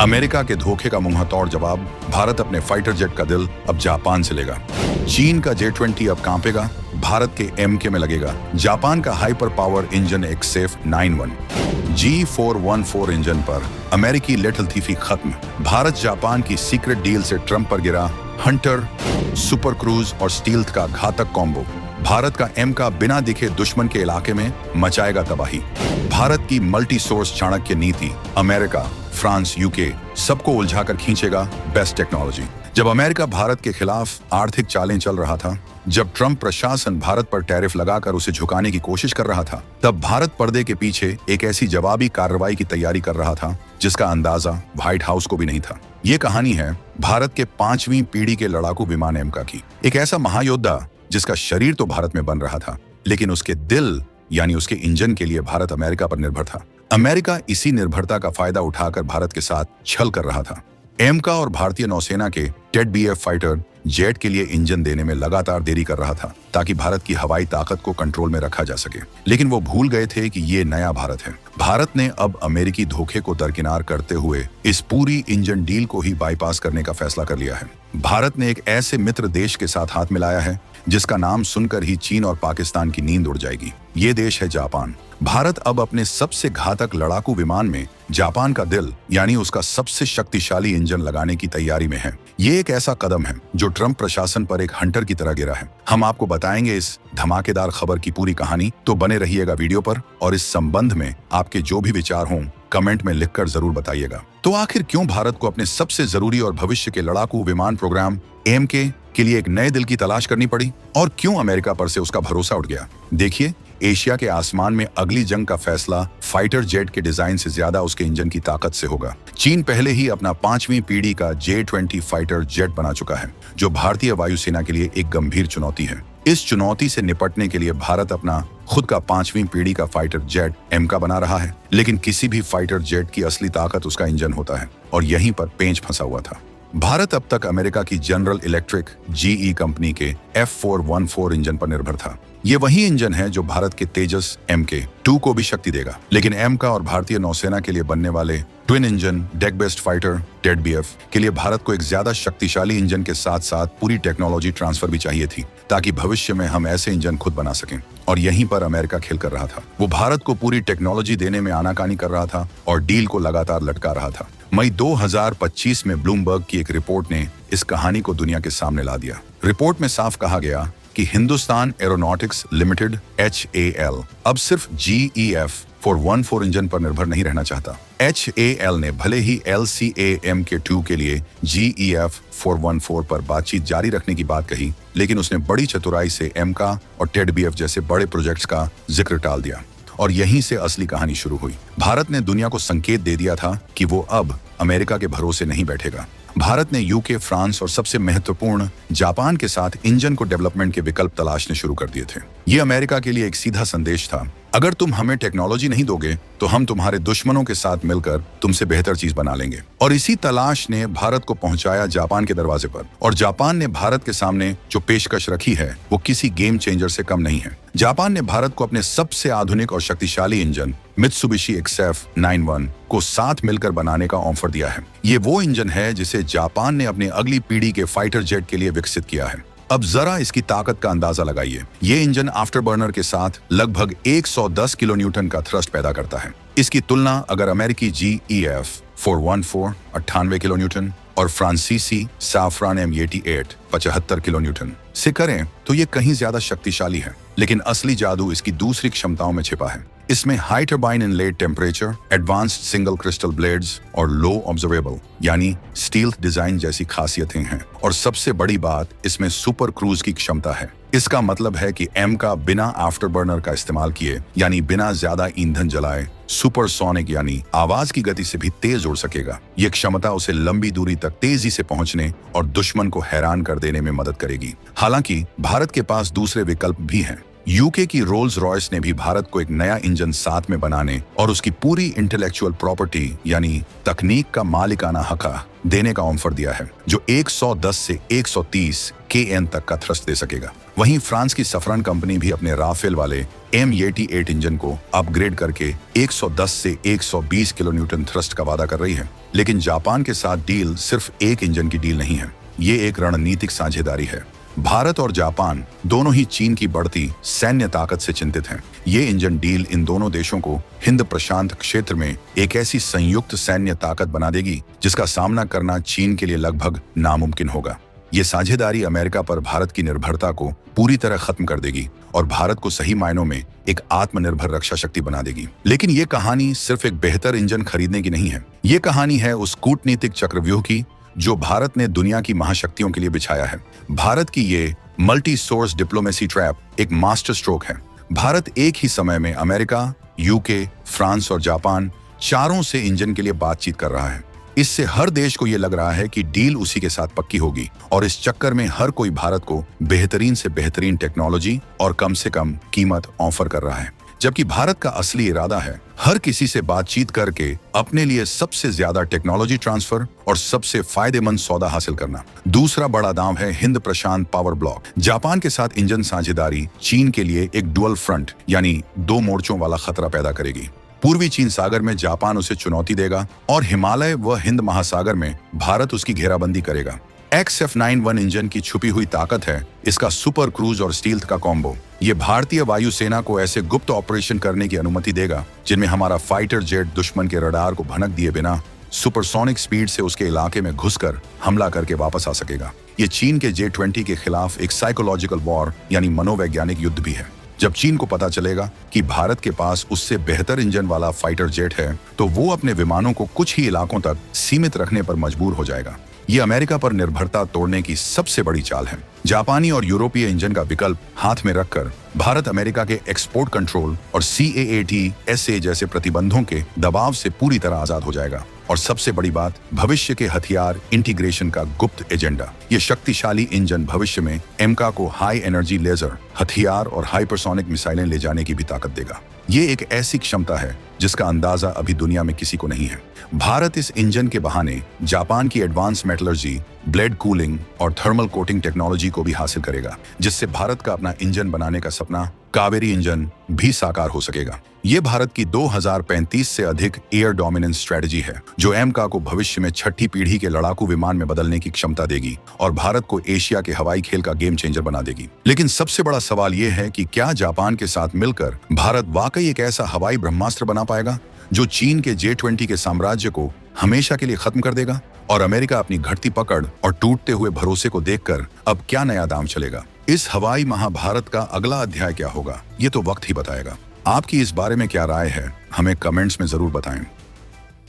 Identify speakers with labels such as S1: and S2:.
S1: America के धोखे का मुंहतोड़ जवाब, भारत अपने फाइटर जेट का दिल अब जापान से लेगा। चीन का J-20 अब कांपेगा, भारत के MK में लगेगा। जापान का hyper power engine XF 91 G414 engine पर अमेरिकी लिटिल थीफी खत्म। भारत जापान की सीक्रेट डील से ट्रंप पर गिरा हंटर, सुपर क्रूज और स्टील्थ का घातक कॉम्बो। भारत का M का बिना दिखे दुश्मन के इलाके में मचाएगा तबाही। भारत की मल्टी सोर्स चाणक्य नीति, अमेरिका, फ्रांस, UK सबको उलझाकर खींचेगा बेस्ट टेक्नोलॉजी। जब अमेरिका भारत के खिलाफ आर्थिक चालें चल रहा था, जब ट्रंप प्रशासन भारत पर टैरिफ लगाकर उसे झुकाने की कोशिश कर रहा था, तब भारत पर्दे के पीछे एक ऐसी जवाबी कार्रवाई की तैयारी कर रहा था जिसका अंदाजा व्हाइट हाउस को भी नहीं था। ये कहानी है भारत के 5वीं पीढ़ी के लड़ाकू विमान MK की। एक ऐसा महायोद्धा जिसका शरीर तो भारत में बन रहा था, लेकिन उसके दिल यानी उसके इंजन के लिए भारत अमेरिका पर निर्भर था। अमेरिका इसी निर्भरता का फायदा उठाकर भारत के साथ छल कर रहा था। MK और भारतीय नौसेना के TED-BF फाइटर जेट के लिए इंजन देने में लगातार देरी कर रहा था ताकि भारत की हवाई ताकत को कंट्रोल में रखा जा सके। लेकिन वो भूल गए थे कि ये नया भारत है। भारत ने अब अमेरिकी धोखे को दरकिनार करते हुए इस पूरी इंजन डील को ही बाईपास करने का फैसला कर लिया है। भारत ने एक ऐसे मित्र देश के साथ हाथ मिलाया है जिसका नाम सुनकर ही चीन और पाकिस्तान की नींद उड़ जाएगी। ये देश है जापान। भारत अब अपने सबसे घातक लड़ाकू विमान में जापान का दिल यानी उसका सबसे शक्तिशाली इंजन लगाने की तैयारी में है। ये एक ऐसा कदम है जो ट्रंप प्रशासन पर एक हंटर की तरह गिरा है। हम आपको बताएंगे इस धमाकेदार खबर की पूरी कहानी, तो बने रहिएगा वीडियो पर और इस संबंध में आपके जो भी विचार हों कमेंट में लिखकर जरूर बताइएगा। तो आखिर क्यों भारत को अपने सबसे जरूरी और भविष्य के लड़ाकू विमान प्रोग्राम MK के लिए एक नए दिल की तलाश करनी पड़ी और क्यों अमेरिका पर से उसका भरोसा उठ गया? देखिए, एशिया के आसमान में अगली जंग का फैसला फाइटर जेट के डिजाइन से ज्यादा उसके इंजन की ताकत से होगा। चीन पहले ही अपना 5वीं पीढ़ी का J-20 फाइटर जेट बना चुका है, जो भारतीय वायुसेना के लिए एक गंभीर चुनौती है। इस चुनौती से निपटने के लिए भारत अपना खुद का 5वीं पीढ़ी का फाइटर जेट MK बना रहा है। लेकिन किसी भी फाइटर जेट की असली ताकत उसका इंजन होता है और यहीं पर पेंच फंसा हुआ था। भारत अब तक अमेरिका की जनरल इलेक्ट्रिक GE कंपनी के F414 इंजन पर निर्भर था। ये वही इंजन है जो भारत के तेजस MK2 को भी शक्ति देगा। लेकिन MK और भारतीय नौसेना के लिए बनने वाले twin engine deck based fighter TED-BF के लिए भारत को एक ज्यादा शक्तिशाली इंजन के साथ साथ पूरी टेक्नोलॉजी ट्रांसफर भी चाहिए थी, ताकि भविष्य में हम ऐसे इंजन खुद बना सकें। और यहीं पर अमेरिका खेल कर रहा था। वो भारत को पूरी टेक्नोलॉजी देने में आनाकानी कर रहा था और डील को लगातार लटका रहा था। मई 2025 में ब्लूमबर्ग की एक रिपोर्ट ने इस कहानी को दुनिया के सामने ला दिया। रिपोर्ट में साफ कहा गया कि हिंदुस्तान एरोनॉटिक्स लिमिटेड HAL अब सिर्फ GEF414 इंजन पर निर्भर नहीं रहना चाहता। HAL ने भले ही LCA-MK2 के लिए GEF414 पर बातचीत जारी रखने की बात कही, लेकिन उसने बड़ी चतुराई से MK और TED-BF जैसे बड़े प्रोजेक्ट्स का जिक्र टाल दिया। और यहीं से असली कहानी शुरू हुई। भारत ने दुनिया को संकेत दे दिया था कि वो अब अमेरिका के भरोसे नहीं बैठेगा। भारत ने UK, फ्रांस और सबसे महत्वपूर्ण जापान के साथ इंजन को डेवलपमेंट के विकल्प तलाशने शुरू कर दिए थे। ये अमेरिका के लिए एक सीधा संदेश था, अगर तुम हमें टेक्नोलॉजी नहीं दोगे तो हम तुम्हारे दुश्मनों के साथ मिलकर तुमसे बेहतर चीज बना लेंगे। और इसी तलाश ने भारत को पहुंचाया जापान के दरवाजे पर। और जापान ने भारत के सामने जो पेशकश रखी है वो किसी गेम चेंजर से कम नहीं है। जापान ने भारत को अपने सबसे आधुनिक और शक्तिशाली इंजन मित्सुबिशी XF 91 को साथ मिलकर बनाने का ऑफर दिया है। ये वो इंजन है जिसे जापान ने अपनी अगली पीढ़ी के फाइटर जेट के लिए विकसित किया है। अब जरा इसकी ताकत का अंदाजा लगाइए। ये इंजन आफ्टरबर्नर के साथ लगभग 110 किलोन्यूटन का थ्रस्ट पैदा करता है। इसकी तुलना अगर अमेरिकी GEF414 98 किलोन्यूटन और फ्रांसीसी साफरान M88 75 किलोन्यूटन से करें तो ये कहीं ज्यादा शक्तिशाली है। लेकिन असली जादू इसकी दूसरी क्षमताओं में छिपा है। इसमें high turbine inlet temperature, advanced single crystal blades और लो ऑब्जर्वेबल यानी स्टील्थ डिजाइन जैसी खासियतें हैं। और सबसे बड़ी बात, इसमें सुपर क्रूज की क्षमता है। इसका मतलब है कि MK बिना आफ्टरबर्नर का इस्तेमाल किए यानी बिना ज्यादा ईंधन जलाए सुपरसोनिक यानी आवाज की गति से भी तेज उड़ सकेगा। ये क्षमता उसे लंबी दूरी तक तेजी से पहुंचने और दुश्मन को हैरान कर देने में मदद करेगी। हालांकि भारत के पास दूसरे विकल्प भी हैं। यूके की रोल्स रॉयस ने भी भारत को एक नया इंजन साथ में बनाने और उसकी पूरी इंटेलेक्चुअल प्रॉपर्टी यानी तकनीक का मालिकाना हक देने का ऑफर दिया है, जो 110 से 130 kN तक का थ्रस्ट दे सकेगा। वहीं फ्रांस की सफरन कंपनी भी अपने राफेल वाले M88 इंजन को अपग्रेड करके 110 से 120 किलोन्यूटन थ्रस्ट का वादा कर रही है। लेकिन जापान के साथ डील सिर्फ एक इंजन की डील नहीं है, ये एक रणनीतिक साझेदारी है। भारत और जापान दोनों ही चीन की बढ़ती सैन्य ताकत से चिंतित हैं। ये इंजन डील इन दोनों देशों को हिंद प्रशांत क्षेत्र में एक ऐसी संयुक्त सैन्य ताकत बना देगी जिसका सामना करना चीन के लिए लगभग नामुमकिन होगा। ये साझेदारी अमेरिका पर भारत की निर्भरता को पूरी तरह खत्म कर देगी और भारत को सही मायनों में एक आत्मनिर्भर रक्षा शक्ति बना देगी। लेकिन ये कहानी सिर्फ एक बेहतर इंजन खरीदने की नहीं है, ये कहानी है उस कूटनीतिक चक्रव्यूह की जो भारत ने दुनिया की महाशक्तियों के लिए बिछाया है। भारत की ये मल्टी सोर्स डिप्लोमेसी ट्रैप एक मास्टर स्ट्रोक है। भारत एक ही समय में अमेरिका, यूके, फ्रांस और जापान चारों से इंजन के लिए बातचीत कर रहा है। इससे हर देश को यह लग रहा है कि डील उसी के साथ पक्की होगी और इस चक्कर में हर कोई भारत को बेहतरीन से बेहतरीन टेक्नोलॉजी और कम से कम कीमत ऑफर कर रहा है, जबकि भारत का असली इरादा है हर किसी से बातचीत करके अपने लिए सबसे ज्यादा टेक्नोलॉजी ट्रांसफर और सबसे फायदेमंद सौदा हासिल करना। दूसरा बड़ा दांव है हिंद प्रशांत पावर ब्लॉक। जापान के साथ इंजन साझेदारी चीन के लिए एक डुअल फ्रंट यानी दो मोर्चों वाला खतरा पैदा करेगी। पूर्वी चीन सागर में जापान उसे चुनौती देगा और हिमालय व हिंद महासागर में भारत उसकी घेराबंदी करेगा। XF91 इंजन की छुपी हुई ताकत है इसका सुपर क्रूज और स्टील्थ का कॉम्बो। ये भारतीय वायुसेना को ऐसे गुप्त ऑपरेशन करने की अनुमति देगा जिनमें हमारा फाइटर जेट दुश्मन के रडार को भनक दिए बिना सुपरसोनिक स्पीड से उसके इलाके में घुसकर हमला करके वापस आ सकेगा। ये चीन के J-20 के खिलाफ एक साइकोलॉजिकल वॉर यानी मनोवैज्ञानिक युद्ध भी है। जब चीन को पता चलेगा कि भारत के पास उससे बेहतर इंजन वाला फाइटर जेट है तो वो अपने विमानों को कुछ ही इलाकों तक सीमित रखने पर मजबूर हो जाएगा। ये अमेरिका पर निर्भरता तोड़ने की सबसे बड़ी चाल है। जापानी और यूरोपीय इंजन का विकल्प हाथ में रखकर भारत अमेरिका के एक्सपोर्ट कंट्रोल और CAAT-SA जैसे प्रतिबंधों के दबाव से पूरी तरह आजाद हो जाएगा। और सबसे बड़ी बात, भविष्य के हथियार इंटीग्रेशन का गुप्त एजेंडा। ये शक्तिशाली इंजन भविष्य में एमका को हाई एनर्जी लेजर हथियार और हाइपरसोनिक मिसाइलें ले जाने की भी ताकत देगा। ये एक ऐसी क्षमता है जिसका अंदाजा अभी दुनिया में किसी को नहीं है। भारत इस इंजन के बहाने जापान की एडवांस मेटलर्जी, ब्लेड कूलिंग और थर्मल कोटिंग टेक्नोलॉजी को भी हासिल करेगा, जिससे भारत का अपना इंजन बनाने का सपना कावेरी इंजन भी साकार हो सकेगा। ये भारत की 2035 से अधिक एयर डोमिनेंस स्ट्रेटजी है जो एमका को भविष्य में छठी पीढ़ी के लड़ाकू विमान में बदलने की क्षमता देगी और भारत को एशिया के हवाई खेल का गेम चेंजर बना देगी। लेकिन सबसे बड़ा सवाल यह है कि क्या जापान के साथ मिलकर भारत वाकई एक ऐसा हवाई ब्रह्मास्त्र बना पाएगा जो चीन के J-20 के साम्राज्य को हमेशा के लिए खत्म कर देगा? और अमेरिका अपनी घटती पकड़ और टूटते हुए भरोसे को देखकर अब क्या नया दांव चलेगा? इस हवाई महाभारत का अगला अध्याय क्या होगा, ये तो वक्त ही बताएगा। आपकी इस बारे में क्या राय है, हमें कमेंट्स में जरूर बताएं।